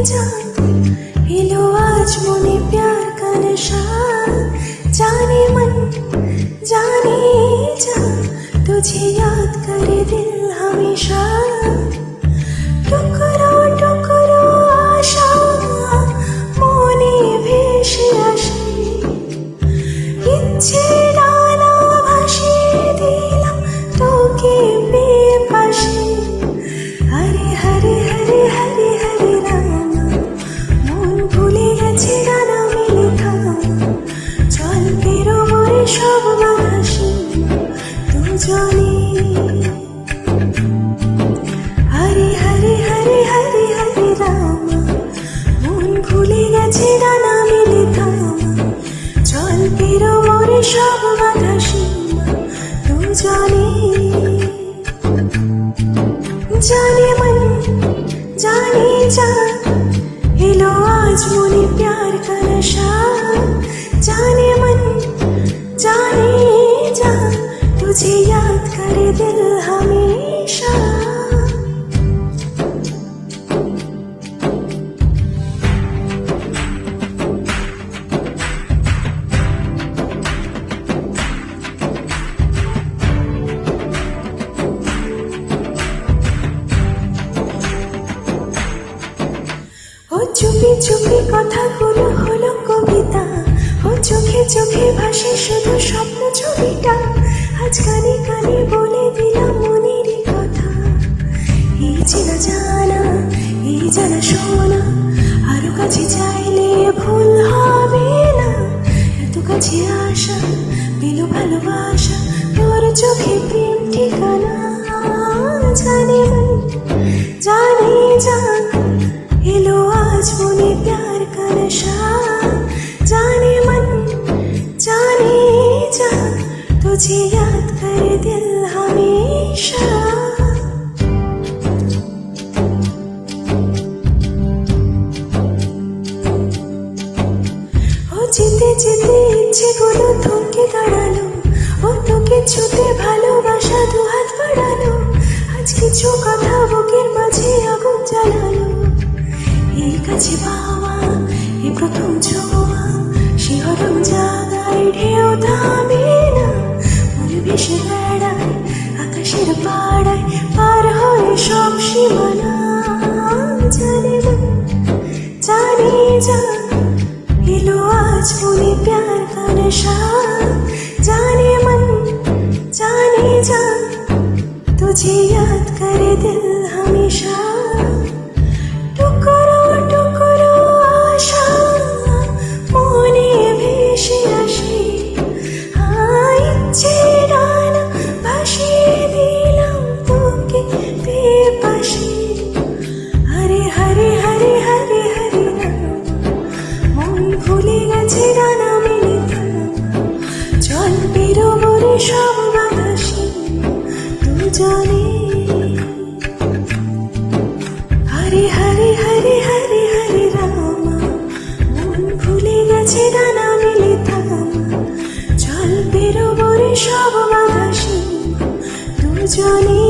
जा एलो आज मने प्यार का नशा जाने मन जाने जा तुझे याद करे दिल हमेशा टुकरो टुकरो आशा मने भेসে আসে ইচ্ছে ডানা ভাসিয়ে দিলাম তোকে পেয়ে পাশে হরে হরে হরে হরে হরে রাম মন ভুলে গেছে গান আমি লেখা চল পেরোবরে সব বাতাসে দুজনে হরে হরে হরে হরে হরে রাম মন ভুলে গেছে গান আমি লেখা চল পেরোবরে সব বাতাসে দুজনে जाने मन जाने जा एलो आज मने प्यार का नशा जाने मन जाने जा तुझे याद करे दिल हमेशा চুপি চুপি কথাগুলো হলো কবিতা ও চোখে চোখে ভাসে শুধু স্বপ্ন ছবিটা আজ কানে কানে বলে দিলাম মনের কথা এই চেনা জানা এই জানা শোনা আরো কাছে চাইলে ভুল হবে না এত কাছে আসা পেল ভালোবাসা তোর চোখে প্রেম ঠিকানা জানে মন জানে যা एलो आज मने प्यार का नशा जाने मन जाने जा तुझे याद करे दिल हमेशा ओ যেতে যেতে ইচ্ছেগুলো থমকে দাঁড়ালো ও তোকে ছুতে ভালোবাসা দুহাত বাড়ালো আজ কিছু কথা বুকের মাঝে আগুন জ্বালালো এই কাছে পাওয়া এই প্রথম ছোঁয়া শিহরণ জাগায় ঢেউ থামে না মনে ভেসে বেড়ায় আকাশের পাড়ায় পার হয়ে সব সীমানা জানে মন জানে যা এলো আজ মনে প্যার का नशा जाने मन जाने जा तुझे याद करे दिल हमेशा टुकरो टुकरो आशा मने भेসে আসে ইচ্ছে ডানা ভাসিয়ে দিলাম তোকে পেয়ে পাশে হরে হরে হরে হরে হরে রাম মন ভুলে গেছে গান আমি লেখা চল পেরোবরে সব বাতাসে দুজনে हरे हरे हरे हरे हरे राम मन भूले গেছে গান আমি লেখা চল পেরোবরে সব বাতাসে দুজনে